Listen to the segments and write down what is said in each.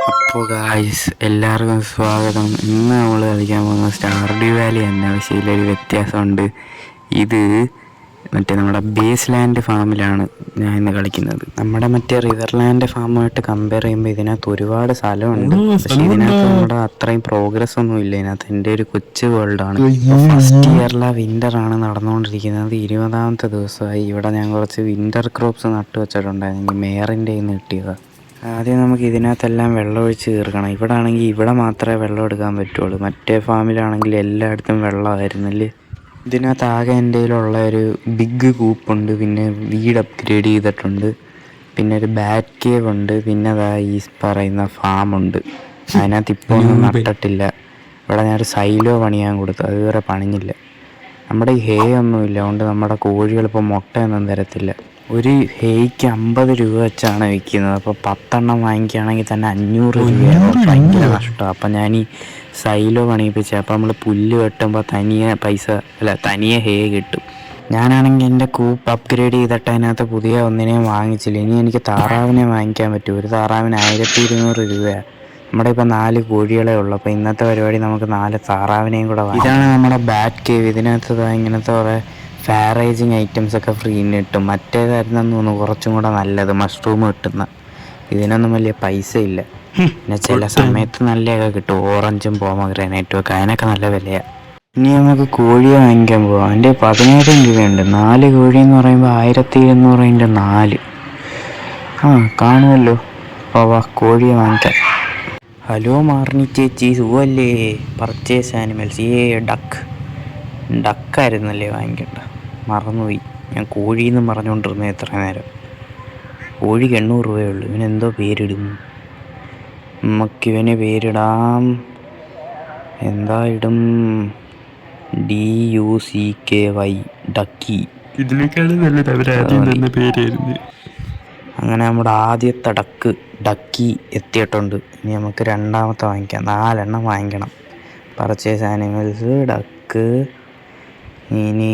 അപ്പോൾ ഗായ്സ് എല്ലാവർക്കും സ്വാഗതം. ഇന്ന് നമ്മൾ കളിക്കാൻ പോകുന്ന സ്റ്റാർഡ്യൂ വാലി തന്നെ. പക്ഷേ ഇതിലൊരു വ്യത്യാസമുണ്ട്. ഇത് മറ്റേ നമ്മുടെ ബേസ് ലാൻഡ് ഫാമിലാണ് ഞാൻ ഇന്ന് കളിക്കുന്നത്. നമ്മുടെ മറ്റേ റിവർലാൻഡ് ഫാമുമായിട്ട് കമ്പയർ ചെയ്യുമ്പോൾ ഇതിനകത്ത് ഒരുപാട് സ്ഥലമുണ്ട്. പക്ഷേ ഇതിനകത്ത് നമ്മുടെ അത്രയും പ്രോഗ്രസ് ഒന്നും ഇല്ല. ഇതിനകത്ത് എൻ്റെ ഒരു കൊച്ചു വേൾഡാണ്. ഫസ്റ്റ് ഇയറിലെ വിൻ്ററാണ് നടന്നുകൊണ്ടിരിക്കുന്നത്. 20ാമത്തെ ദിവസമായി. ഇവിടെ ഞാൻ കുറച്ച് വിൻ്റർ ക്രോപ്സ് നട്ടു വെച്ചിട്ടുണ്ടായിരുന്നു. മേയറിൻ്റെ കയ്യിൽ നിന്ന് കിട്ടിയതാണ്. ആദ്യം നമുക്ക് ഇതിനകത്തെല്ലാം വെള്ളം ഒഴിച്ച് തീർക്കണം. ഇവിടെ ആണെങ്കിൽ ഇവിടെ മാത്രമേ വെള്ളം എടുക്കാൻ പറ്റുള്ളൂ. മറ്റേ ഫാമിലാണെങ്കിൽ എല്ലായിടത്തും വെള്ളമായിരുന്നില്ലേ. ഇതിനകത്ത് ആകെ എൻ്റെ കയ്യിലുള്ള ഒരു ബിഗ് കൂപ്പുണ്ട്. പിന്നെ വീട് അപ്ഗ്രേഡ് ചെയ്തിട്ടുണ്ട്. പിന്നെ ഒരു ബാറ്റ് കേവ് ഉണ്ട്. പിന്നെ അതാ ഈ പറയുന്ന ഫാമുണ്ട്. അതിനകത്ത് ഇപ്പോൾ ഒന്നും നട്ടിട്ടില്ല. ഇവിടെ ഞാനൊരു സൈലോ പണിയാൻ കൊടുത്തു. അതുവരെ പണിഞ്ഞില്ല. നമ്മുടെ ഈ ഹേ ഒന്നുമില്ല. അതുകൊണ്ട് നമ്മുടെ കോഴികളിപ്പോൾ മുട്ടയൊന്നും തരത്തില്ല. ഒരു ഹേയ്ക്ക് 50 രൂപ വെച്ചാണ് വിൽക്കുന്നത്. അപ്പോൾ 10 എണ്ണം വാങ്ങിക്കുകയാണെങ്കിൽ തന്നെ 500 രൂപയാണ്. ഭയങ്കര നഷ്ടമാണ്. അപ്പം ഞാൻ ഈ സൈലോ പണിയിപ്പിച്ചത്. അപ്പോൾ നമ്മൾ പുല്ല് വെട്ടുമ്പോൾ തനിയെ ഹേ കിട്ടും. ഞാനാണെങ്കിൽ എൻ്റെ കൂപ്പ് അപ്ഗ്രേഡ് ചെയ്തിട്ട് അതിനകത്ത് പുതിയ ഒന്നിനെയും വാങ്ങിച്ചില്ല. ഇനി എനിക്ക് താറാവിനെ വാങ്ങിക്കാൻ പറ്റും. ഒരു താറാവിന് 1200 രൂപയാണ്. നമ്മുടെ ഇപ്പോൾ 4 കോഴികളേ ഉള്ളൂ. അപ്പോൾ ഇന്നത്തെ പരിപാടി നമുക്ക് 4 താറാവിനെയും കൂടെ വാങ്ങാം. ഇതാണ് നമ്മുടെ ബാറ്റ് കേവ്. ഇതിനകത്ത് ഇങ്ങനത്തെ കുറേ ഫാറേജിങ് ഐറ്റംസൊക്കെ ഫ്രീന്ന് കിട്ടും. മറ്റേതായിരുന്നെന്ന് തോന്നുന്നു കുറച്ചും കൂടെ നല്ലത്, മഷ്റൂം കിട്ടുന്ന. ഇതിനൊന്നും വലിയ പൈസ ഇല്ല. പിന്നെ ചില സമയത്ത് നല്ലതൊക്കെ കിട്ടും. ഓറഞ്ചും പോമഗ്രാനൈറ്റും ഒക്കെ, അതിനൊക്കെ നല്ല വിലയാണ്. ഇനി നമുക്ക് കോഴിയെ വാങ്ങിക്കാൻ പോകാം. അതിൻ്റെ 17 രൂപയുണ്ട്. 4 കോഴി എന്ന് പറയുമ്പോൾ 1200 × 4. കാണുമല്ലോ. അപ്പോൾ കോഴിയെ വാങ്ങിക്കാം. ഹലോ മാർണി ചേച്ചി, സുഖമല്ലേ? Purchase animals. ഡക്കായിരുന്നല്ലേ വാങ്ങിക്കണ്ട, മറന്നുപോയി. ഞാൻ കോഴിയെന്ന് പറഞ്ഞുകൊണ്ടിരുന്നത് എത്ര നേരം. കോഴിക്ക് 800 രൂപയേ ഉള്ളൂ. ഇവനെന്തോ പേരിടും. നമുക്കിവന് പേരിടാം. എന്താ ഇടും? DUCKY, ducky. ഇതിനേക്കാളും നല്ലത് അവരാദ്യം തന്നെ പേരായിരുന്നു. അങ്ങനെ നമ്മുടെ ആദ്യത്തെ ഡക്കി എത്തിയിട്ടുണ്ട്. ഇനി നമുക്ക് രണ്ടാമത്തെ വാങ്ങിക്കാം. 4 എണ്ണം വാങ്ങിക്കണം. Purchase animals, duck. ഇനി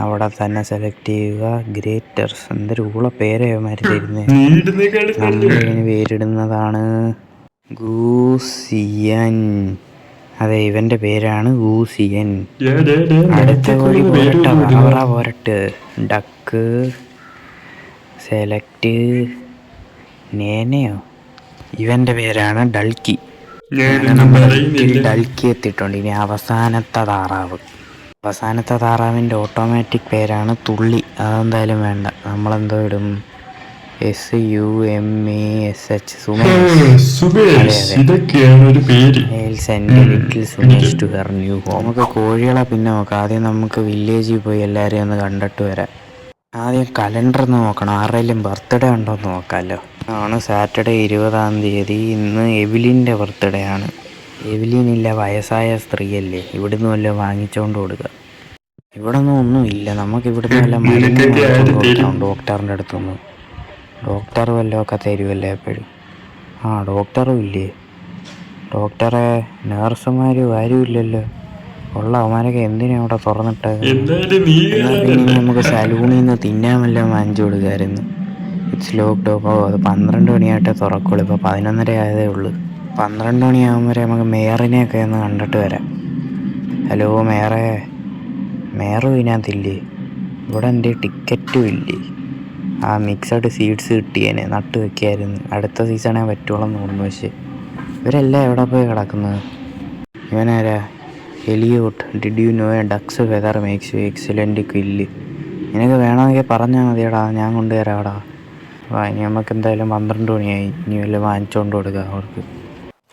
അവിടെ തന്നെ സെലക്ട് ചെയ്യുക. ഗ്രേറ്റർസ്. എന്തൊരു പേരമാര് തരുന്നത്. നമ്മളിതിന് പേരിടുന്നതാണ് ഗൂസിയൻ. അതെ, ഇവന്റെ പേരാണ് ഗൂസിയൻ. അടുത്ത കോഴി പോരട്ടെ. Duck select. നേനയോ? ഇവന്റെ പേരാണ് ഡൽക്കി. ഡൽക്കി എത്തിയിട്ടുണ്ട്. ഇനി അവസാനത്തെ താറാവിൻ്റെ ഓട്ടോമാറ്റിക് പേരാണ് തുള്ളി. അതെന്തായാലും വേണ്ട. നമ്മളെന്തോ ഇടും? SUMASH, നമുക്ക് കോഴികളെ പിന്നെ നോക്കാം. ആദ്യം നമുക്ക് വില്ലേജിൽ പോയി എല്ലാവരെയും ഒന്ന് കണ്ടിട്ട് വരാം. ആദ്യം കലണ്ടർ നോക്കണം. ആരുടെയും ബർത്ത്ഡേ ഉണ്ടോ എന്ന് നോക്കാമല്ലോ. ആണ് സാറ്റർഡേ 20-ാം തീയതി. ഇന്ന് എവിലിൻ്റെ ബർത്ത്ഡേ ആണ്. എവിലിനില്ല, വയസ്സായ സ്ത്രീയല്ലേ. ഇവിടുന്ന് വല്ലതും വാങ്ങിച്ചുകൊണ്ട് കൊടുക്കുക. ഇവിടെ ഒന്നും ഇല്ല. നമുക്ക് ഇവിടുന്ന് വല്ല മരുന്ന് കൊടുക്കാം ഡോക്ടറിൻ്റെ അടുത്തുനിന്ന്. ഡോക്ടർ വല്ലതൊക്കെ തരുമല്ലേ എപ്പോഴും. ഡോക്ടറും ഇല്ലേ? ഡോക്ടറെ, നേഴ്സുമാരും ആരും ഇല്ലല്ലോ. ഉള്ള അവന്മാരൊക്കെ എന്തിനാ അവിടെ തുറന്നിട്ട്? പിന്നെ നമുക്ക് സലൂണിൽ നിന്ന് തിന്നാൻ വല്ലതും വാങ്ങിച്ചു കൊടുക്കാമായിരുന്നു. It's locked. അപ്പോൾ അത് 12 മണിയായിട്ടേ തുറക്കുള്ളൂ. ഇപ്പോൾ 11:30 ആയതേ ഉള്ളൂ. 12 മണിയാകുമ്പോൾ നമുക്ക് മേയറിനെയൊക്കെ ഒന്ന് കണ്ടിട്ട് വരാം. ഹലോ മേയറും ഇതിനകത്തില്ലേ? ഇവിടെ എൻ്റെ ടിക്കറ്റും ഇല്ലേ? മിക്സഡ് സീഡ്സ് കിട്ടിയേനെ, നട്ട് വെക്കായിരുന്നു. അടുത്ത സീസണേ പറ്റുള്ളൂ തോന്നുന്നു. പക്ഷേ ഇവരെല്ലാം എവിടെ പോയി കിടക്കുന്നത്? ഇവനാരാ? Elliot. Did you know duck's feather makes you excellent quill. നിനക്ക് വേണമെങ്കിൽ പറഞ്ഞാൽ മതിയടാ, ഞാൻ കൊണ്ടുവരാടാ. ഇനി നമുക്ക് എന്തായാലും 12 മണിയായി. ഇനി വല്ല വാങ്ങിച്ചുകൊണ്ട് കൊടുക്കുക അവർക്ക്.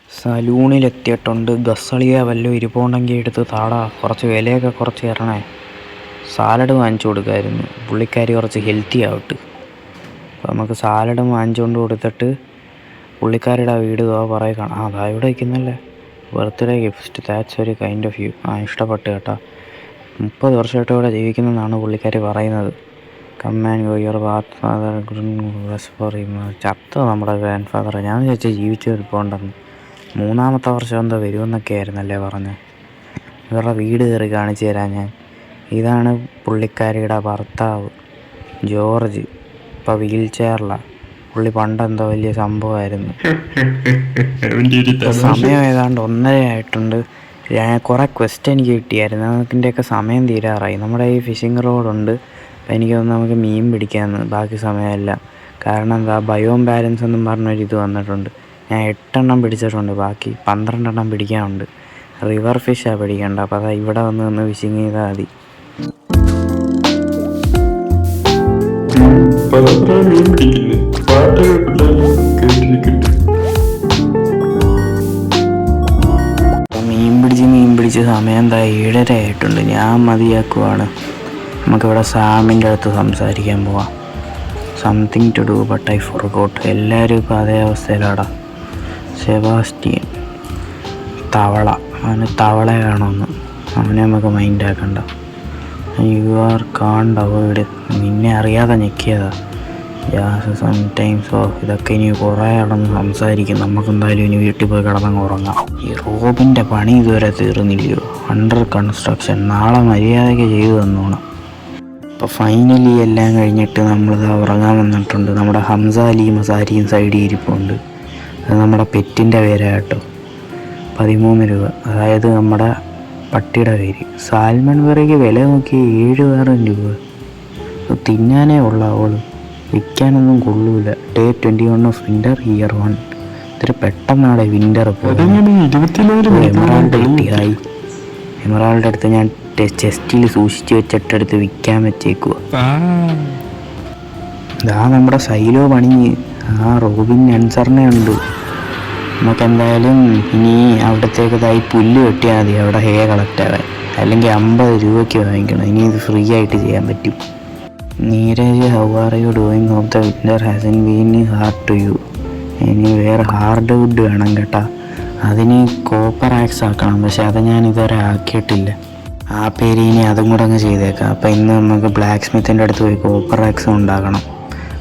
സലൂണിലെത്തിയിട്ടുണ്ട്. ഗസളിയ വല്ലതും ഇരിപ്പുണ്ടെങ്കിൽ എടുത്ത് താടാ. കുറച്ച് വിലയൊക്കെ കുറച്ച് തരണേ. സാലഡ് വാങ്ങിച്ചു കൊടുക്കാമായിരുന്നു. പുള്ളിക്കാരി കുറച്ച് ഹെൽത്തി ആവട്ടെ. അപ്പോൾ നമുക്ക് സാലഡും വാങ്ങിച്ചുകൊണ്ട് കൊടുത്തിട്ട് പുള്ളിക്കാരിയുടെ വീട് പുറകെ കാണാം. അതാ ഇവിടെ വയ്ക്കുന്നല്ലേ. Birthday gift, that's very kind of you. ഇഷ്ടപ്പെട്ട് കേട്ടോ. 30 വർഷമായിട്ട് ഇവിടെ ജീവിക്കുന്നതെന്നാണ് പുള്ളിക്കാരി പറയുന്നത്. Come on go your grandfather ചത്ത നമ്മുടെ ഗ്രാൻഡ് ഫാദർ. ഞാൻ വിചാരിച്ചാൽ ജീവിച്ചു പോകണ്ടെന്ന്. 3-ാമത്തെ വർഷം എന്തോ വരുമെന്നൊക്കെ ആയിരുന്നല്ലേ പറഞ്ഞത്. ഇവരുടെ വീട് കയറി കാണിച്ചു തരാം ഞാൻ. ഇതാണ് പുള്ളിക്കാരിയുടെ ഭർത്താവ് ജോർജ്. ഇപ്പോൾ വീൽ ചെയറിലാണ്. പുള്ളി പണ്ടെന്തോ വലിയ സംഭവമായിരുന്നു. അവൻ്റെ ഒരു തമാശ. സമയം ഏതാണ്ട് 1:30 ആയിട്ടുണ്ട്. ഞാൻ കുറേ ക്വസ്റ്റ് എനിക്ക് കിട്ടിയായിരുന്നു. അതിൻ്റെയൊക്കെ സമയം തീരാറായി. നമ്മുടെ ഈ ഫിഷിംഗ് റോഡുണ്ട്. അപ്പം എനിക്ക് തോന്നുന്നു നമുക്ക് മീൻ പിടിക്കാമെന്ന് ബാക്കി സമയമെല്ലാം. കാരണം എന്താ ബയോം ബാലൻസ് എന്നും പറഞ്ഞൊരിത് വന്നിട്ടുണ്ട്. ഞാൻ 8 എണ്ണം പിടിച്ചിട്ടുണ്ട്. ബാക്കി 12 എണ്ണം പിടിക്കാനുണ്ട്. റിവർ ഫിഷാണ് പിടിക്കേണ്ടത്. അപ്പോൾ അതാ ഇവിടെ വന്ന് ഫിഷിങ് ചെയ്താൽ മതി. മീൻ പിടിക്കുന്നത് പാട്ടൊക്കെ കേട്ടിരിക്കട്ടെ. മീൻ പിടിച്ച് സമയം എന്താ 7:30 ആയിട്ടുണ്ട്. ഞാൻ മതിയാക്കുവാണ്. നമുക്കിവിടെ സാമിൻ്റെ അടുത്ത് സംസാരിക്കാൻ പോവാം. Something to do but I forgot. എല്ലാവരും ഇപ്പോൾ അതേ അവസ്ഥയിലാടാ. സെബാസ്റ്റ്യൻ തവള, അവന് തവളയാണോന്ന് അവനെ നമുക്ക് മൈൻഡാക്കണ്ട. യു ആർ കാണ്ട് അവോയ്ഡ്. നിന്നെ അറിയാതെ ഞെക്കിയതാ. യാസ് സംടൈംസ്. ഇതൊക്കെ ഇനി കുറേ കിടന്ന് സംസാരിക്കും. നമുക്കെന്തായാലും ഇനി വീട്ടിൽ പോയി കിടന്നങ്ങ് ഉറങ്ങാം. ഈ റോബിൻ്റെ പണി ഇതുവരെ തീർന്നില്ലയോ? Under construction. നാളെ മര്യാദയ്ക്ക് ചെയ്തു തന്നോണം. അപ്പോൾ ഫൈനലി എല്ലാം കഴിഞ്ഞിട്ട് നമ്മളിത് ഉറങ്ങാൻ വന്നിട്ടുണ്ട്. നമ്മുടെ ഹംസ അലി മസാരിയും സൈഡിൽ ഇരിപ്പുണ്ട്. അത് നമ്മുടെ പെറ്റിൻ്റെ പേരാട്ടോ. 13 രൂപ. അതായത് നമ്മുടെ പട്ടിയുടെ പേര്. സാൽമൺ കറിക്ക് വില നോക്കി 7,000 രൂപ. തിന്നാനേ ഉള്ള അവള്, വിൽക്കാനൊന്നും കൊള്ളൂല. Day 21 of winter year 1. ഇത്തിരി പെട്ടെന്നാണ് വിൻ്റർ പോയത്. എമറാൾഡ് കിട്ടിയായി. എമറാൾഡ് അടുത്ത് ഞാൻ ചെസ്റ്റിൽ സൂക്ഷിച്ച് വെച്ചിട്ടെടുത്ത് വിൽക്കാൻ വെച്ചേക്കുക. ഇതാ നമ്മുടെ സൈലോ പണിഞ്ഞ്. ആ റോബിൻ അൻസറിനെ ഉണ്ട്. നമുക്കെന്തായാലും ഇനി അവിടത്തേക്കതായി പുല്ല് വെട്ടിയാൽ മതി അവിടെ ഹേ കളക്ട് ആവാൻ. അല്ലെങ്കിൽ 50 രൂപയ്ക്ക് വാങ്ങിക്കണം. ഇനി ഇത് ഫ്രീ ആയിട്ട് ചെയ്യാൻ പറ്റും. Neeraj, how are you doing? Of the winter hasn't been hard to you. ഇനി വേറെ ഹാർഡ് വുഡ് വേണം കേട്ടാ. അതിന് കോപ്പർ ആക്സ് ആക്കണം. പക്ഷെ അത് ഞാൻ ഇതുവരെ ആക്കിയിട്ടില്ല. ആ പേര് ഇനി അതും കൂടെ അങ്ങ് ചെയ്തേക്കാം. അപ്പം ഇന്ന് നമുക്ക് ബ്ലാക്ക് സ്മിത്തിൻ്റെ അടുത്ത് പോയി കോപ്പർ ആക്സ് ഉണ്ടാക്കണം.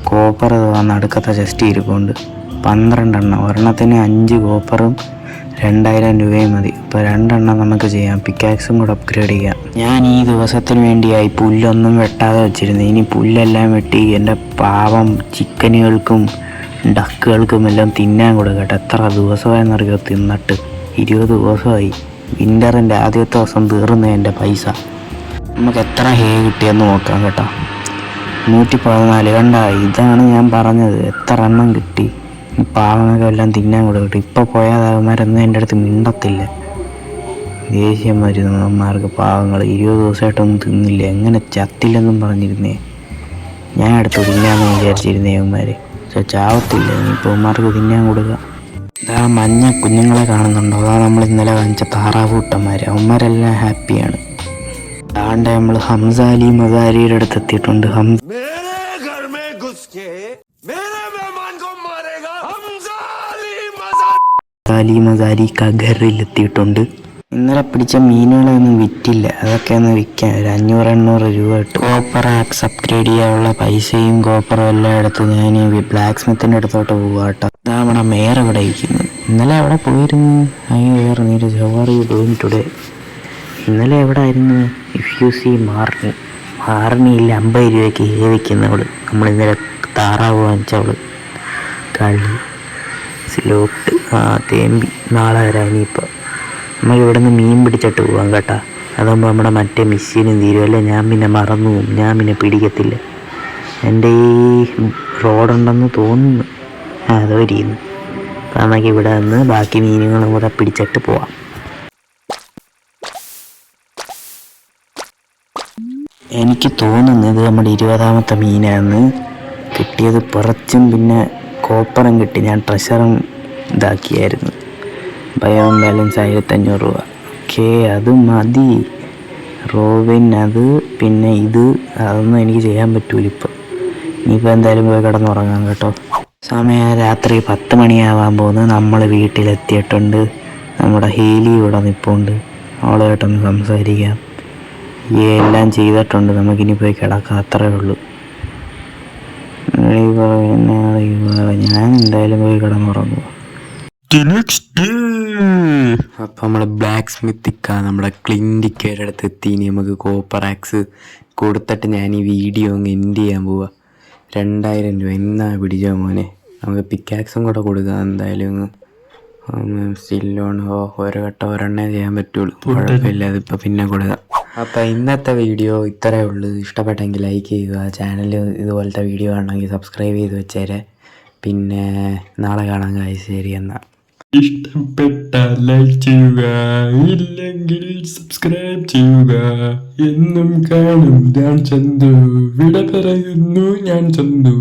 കോപ്പർ നടുക്കത്തെ ചെസ്റ്റ് ഇരിപ്പുണ്ട്. 12 എണ്ണം. ഒരെണ്ണത്തിന് 5 കോപ്പറും 2,000 രൂപയും മതി. ഇപ്പോൾ 2 എണ്ണം നമുക്ക് ചെയ്യാം. പിക്കാക്സും കൂടെ അപ്ഗ്രേഡ് ചെയ്യാം. ഞാൻ ഈ ദിവസത്തിന് വേണ്ടിയായി പുല്ലൊന്നും വെട്ടാതെ വെച്ചിരുന്നു. ഇനി പുല്ലെല്ലാം വെട്ടി എൻ്റെ പാവം ചിക്കനുകൾക്കും ഡക്കുകൾക്കും എല്ലാം തിന്നാൻ കൊടുക്കട്ടെ. എത്ര ദിവസമായെന്നറിയോ തിന്നിട്ട്? 20 ദിവസമായി. വിൻ്ററിൻ്റെ ആദ്യത്തെ ദിവസം തീർന്നു എൻ്റെ പൈസ. നമുക്ക് എത്ര ഹേ കിട്ടിയെന്ന് നോക്കാം കേട്ടോ. 114. കണ്ട, ഇതാണ് ഞാൻ പറഞ്ഞത്. എത്ര എണ്ണം കിട്ടി? ഈ പാവങ്ങൾക്ക് എല്ലാം തിന്നാൻ കൊടുക്കട്ടെ. ഇപ്പോൾ പോയാൽ അവന്മാരൊന്നും എൻ്റെ അടുത്ത് മിണ്ടത്തില്ല. ദേഷ്യം വരുന്നു അവന്മാർക്ക്. പാവങ്ങൾ 20 ദിവസമായിട്ടൊന്നും തിന്നില്ല. എങ്ങനെ ചത്തില്ലെന്നും പറഞ്ഞിരുന്നേ. ഞാൻ അടുത്ത് തിന്നാമെന്ന് വിചാരിച്ചിരുന്നേ അവന്മാർ. പക്ഷെ ചാവത്തില്ല. ഇപ്പോൾ അവന്മാർക്ക് തിന്നാൻ കൊടുക്കുക. ഇതാ മഞ്ഞ കുഞ്ഞുങ്ങളെ കാണുന്നുണ്ടോ? അതാ നമ്മൾ ഇന്നലെ വാങ്ങിച്ച താറാവൂട്ടന്മാർ. അവന്മാരെല്ലാം ഹാപ്പിയാണ്. അതാണ്ട് നമ്മൾ ഹംസ അലി മസാരിയുടെ അടുത്ത് എത്തിയിട്ടുണ്ട്. ഹംസ അലി മസാരി ഘറിലെത്തിയിട്ടുണ്ട്. ഇന്നലെ പിടിച്ച മീനുകളെ ഒന്നും വിറ്റില്ല. അതൊക്കെ ഒന്ന് വിൽക്കാൻ ഒരു 500-800 രൂപ കിട്ടും. കോപ്പർ ആക്സ് അപ്ഗ്രേഡ് ചെയ്യാനുള്ള പൈസയും കോപ്പറും എല്ലാം എടുത്ത് ഞാൻ ഈ ബ്ലാക്ക് സ്മിത്തിൻ്റെ അടുത്തോട്ട് പോവാ കേട്ടോ. ഇതാ നമ്മുടെ മേയർ ഇവിടെ ഇരിക്കുന്നു. ഇന്നലെ എവിടെ പോയിരുന്നു? വേറെ Neeraj, how are you doing today? ഇന്നലെ എവിടെ ആയിരുന്നു? ഇഫ് യു സി മാർണിയിൽ 50 രൂപയ്ക്ക് ഏവിക്കുന്നവള്. നമ്മളിന്നലെ താറാവ് വാങ്ങിച്ചവള്. കളി സ്ലോട്ട് തേമ്പി. നാളെ വരാം. ഇനിയിപ്പോൾ നമുക്ക് ഇവിടെ നിന്ന് മീൻ പിടിച്ചിട്ട് പോവാം കേട്ടോ. അതാകുമ്പോൾ നമ്മുടെ മറ്റേ മിഷീനും തീരുമല്ലേ. ഞാൻ പിന്നെ മറന്നു പോകും. ഞാൻ പിന്നെ പിടിക്കത്തില്ല. എൻ്റെ ഈ റോഡുണ്ടെന്ന് തോന്നുന്നു. അത് വരിയുന്നു. അപ്പം നമുക്ക് ഇവിടെ നിന്ന് ബാക്കി മീനുകളും കൂടെ പിടിച്ചിട്ട് പോവാം. എനിക്ക് തോന്നുന്നത് നമ്മുടെ 20ാമത്തെ മീനാണ് കിട്ടിയത്. പിറച്ചും പിന്നെ കോപ്പറും കിട്ടി. ഞാൻ ട്രഷറും ഇതാക്കിയായിരുന്നു. ബയോം ബാലൻസ് 1,500 രൂപ. ഓക്കെ, അത് മതി. റോബിൻ അത് പിന്നെ ഇത് അതൊന്നും എനിക്ക് ചെയ്യാൻ പറ്റൂല ഇപ്പോൾ. ഇനിയിപ്പോൾ എന്തായാലും പോയി കിടന്നുറങ്ങാം കേട്ടോ. സമയം രാത്രി 10 മണിയാവാൻ പോകുന്നു. നമ്മൾ വീട്ടിലെത്തിയിട്ടുണ്ട്. നമ്മുടെ ഹേലി ഇവിടെ നിൽപ്പുണ്ട്. അവളുമായിട്ടൊന്ന് സംസാരിക്കാം. എല്ലാം ചെയ്തിട്ടുണ്ട്. നമുക്കിനി പോയി കിടക്കാം. അത്രേ ഉള്ളൂ. ഞാൻ എന്തായാലും പോയി കിടന്നുറങ്ങുക. അപ്പം നമ്മൾ ബ്ലാക്ക് സ്മിത്തിക്ക നമ്മുടെ ക്ലിൻറ്റിക്കയുടെ അടുത്ത് എത്തി. ഇനി നമുക്ക് കോപ്പർ ആക്സ് കൊടുത്തിട്ട് ഞാൻ ഈ വീഡിയോ അങ്ങ് എൻഡ് ചെയ്യാൻ പോവുക. 2,000 രൂപ എന്നാ പിടിച്ചോ മോനെ. നമുക്ക് പിക്കാക്സും കൂടെ കൊടുക്കാം എന്തായാലും. സ്റ്റില്ലോൺ ഒരു വട്ടം ഒരെണ്ണേ ചെയ്യാൻ പറ്റുള്ളൂ, കുഴപ്പമില്ല, അതിപ്പോൾ പിന്നെ കൊടുക്കാം. അപ്പോൾ ഇന്നത്തെ വീഡിയോ ഇത്രയേ ഉള്ളൂ. ഇഷ്ടപ്പെട്ടെങ്കിൽ ലൈക്ക് ചെയ്യുക, ചാനൽ ഇതുപോലത്തെ വീഡിയോ കാണണമെങ്കിൽ സബ്സ്ക്രൈബ് ചെയ്ത് വെച്ചേരെ. പിന്നെ നാളെ കാണാൻ ഗൈസ്, ശരി എന്നാൽ. ഇഷ്ടപ്പെട്ട ലൈക്ക് ചെയ്യുക, ഇല്ലെങ്കിൽ സബ്സ്ക്രൈബ് ചെയ്യുക. എന്നും കാണും ഞാൻ ചന്തു, വിട പറയുന്നു ഞാൻ ചന്തു.